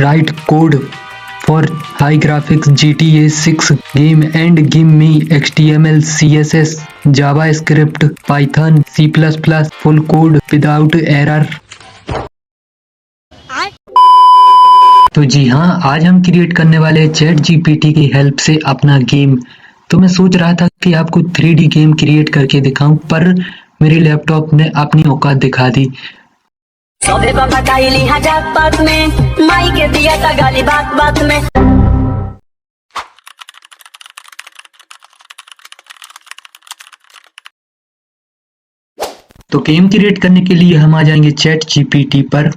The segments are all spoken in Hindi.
write code for high graphics GTA 6 game and give me HTML, CSS, JavaScript, Python, C++ full code without error। तो जी हाँ, आज हम क्रिएट करने वाले हैं चैट जीपीटी की हेल्प से अपना गेम। तो मैं सोच रहा था कि आपको 3D गेम क्रिएट करके दिखाऊं, पर मेरे लैपटॉप ने अपनी औकात दिखा दी। सबे बताइली जात पात में माई के दिया था गाली बात बात में। तो गेम क्रिएट करने के लिए हम आ जाएंगे चैट जीपीटी पर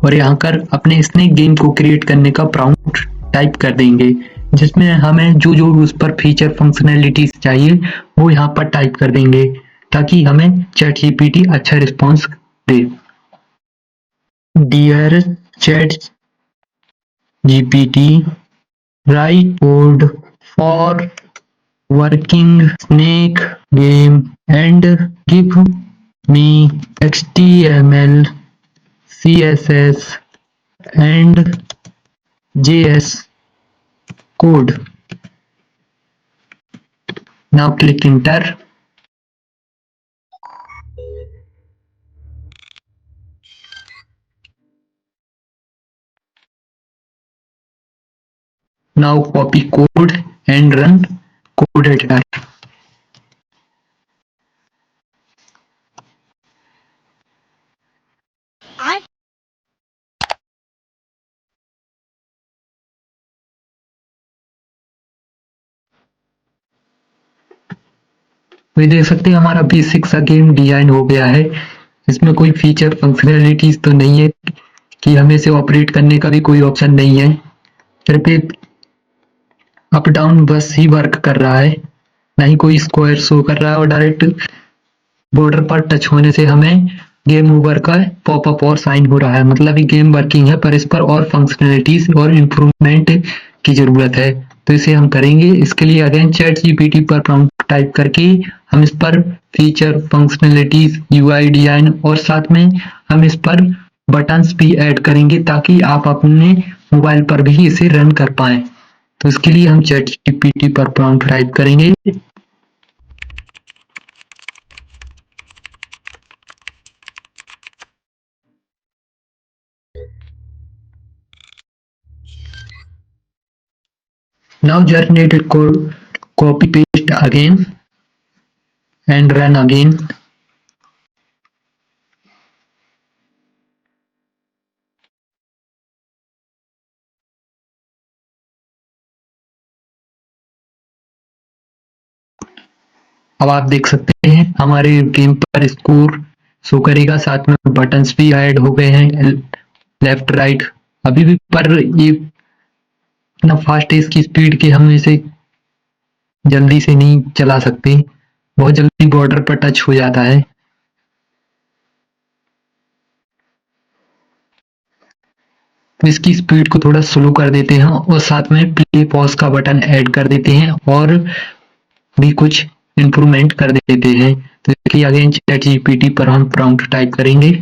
और यहाँ कर अपने स्नेक गेम को क्रिएट करने का प्रॉम्प्ट टाइप कर देंगे, जिसमें हमें जो जो उस पर फीचर फंक्शनैलिटीज चाहिए वो यहाँ पर टाइप कर देंगे ताकि हमें चैट जीपीटी अच्छा रिस्पॉन्स दे। Dear chat GPT, write code for working snake game and give me HTML, CSS and JS code. Now click enter. Now copy code and run code editor. ये देख सकते हैं हमारा बेसिक सा गेम डिजाइन हो गया है। इसमें कोई फीचर फंक्शनैलिटीज तो नहीं है कि हमें इसे ऑपरेट करने का भी कोई ऑप्शन नहीं है। सिर्फ अप डाउन बस ही वर्क कर रहा है, ना ही कोई स्क्वायर शो कर रहा है, और डायरेक्ट बॉर्डर पर टच होने से हमें गेम ओवर का पॉपअप और साइन हो रहा है। मतलब ये गेम वर्किंग है, पर इस पर और फंक्शनैलिटीज और इम्प्रूवमेंट की जरूरत है। तो इसे हम करेंगे। इसके लिए अगेन चैट जीपीटी पर प्रॉम्प्ट टाइप करके हम इस पर फीचर फंक्शनैलिटीज, यूआई डिजाइन और साथ में हम इस पर बटन्स भी ऐड करेंगे ताकि आप अपने मोबाइल पर भी इसे रन कर पाएं। तो इसके लिए हम चैट जीपीटी पर प्रॉम्प्ट टाइप करेंगे। Now generated code, copy paste again and run again. अब आप देख सकते हैं हमारे गेम पर स्कोर शो करेगा, साथ में बटन्स भी ऐड हो गए हैं लेफ्ट राइट। अभी भी पर ये इतना फास्ट है, इसकी स्पीड के हम इसे जल्दी से नहीं चला सकते, बहुत जल्दी बॉर्डर पर टच हो जाता है। तो इसकी स्पीड को थोड़ा स्लो कर देते हैं और साथ में प्ले पॉज का बटन ऐड कर देते हैं और भी कुछ इम्प्रूवमेंट कर देते हैं। तो इसलिए अगेन चैट जीपीटी पर हम प्रॉम्प्ट टाइप करेंगे।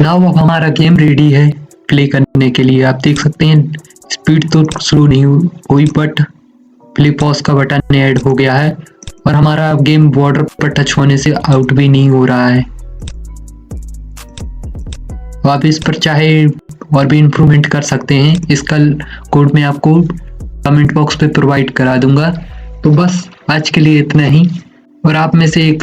नाउ अब हमारा गेम रेडी है प्ले करने के लिए। आप देख सकते हैं स्पीड तो स्लो नहीं हुई, बट प्ले पॉज का बटन ऐड हो गया है और हमारा गेम बॉर्डर पर टच होने से आउट भी नहीं हो रहा है। आप इस पर चाहे और भी इम्प्रूवमेंट कर सकते हैं, इसका कोड मैं आपको कमेंट बॉक्स पे प्रोवाइड करा दूंगा। तो बस आज के लिए इतना ही। और आप में से एक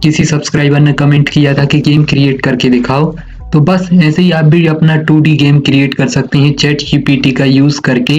किसी सब्सक्राइबर ने कमेंट किया था कि गेम क्रिएट करके दिखाओ, तो बस ऐसे ही आप भी अपना 2D गेम क्रिएट कर सकते हैं चैट जीपीटी का यूज करके।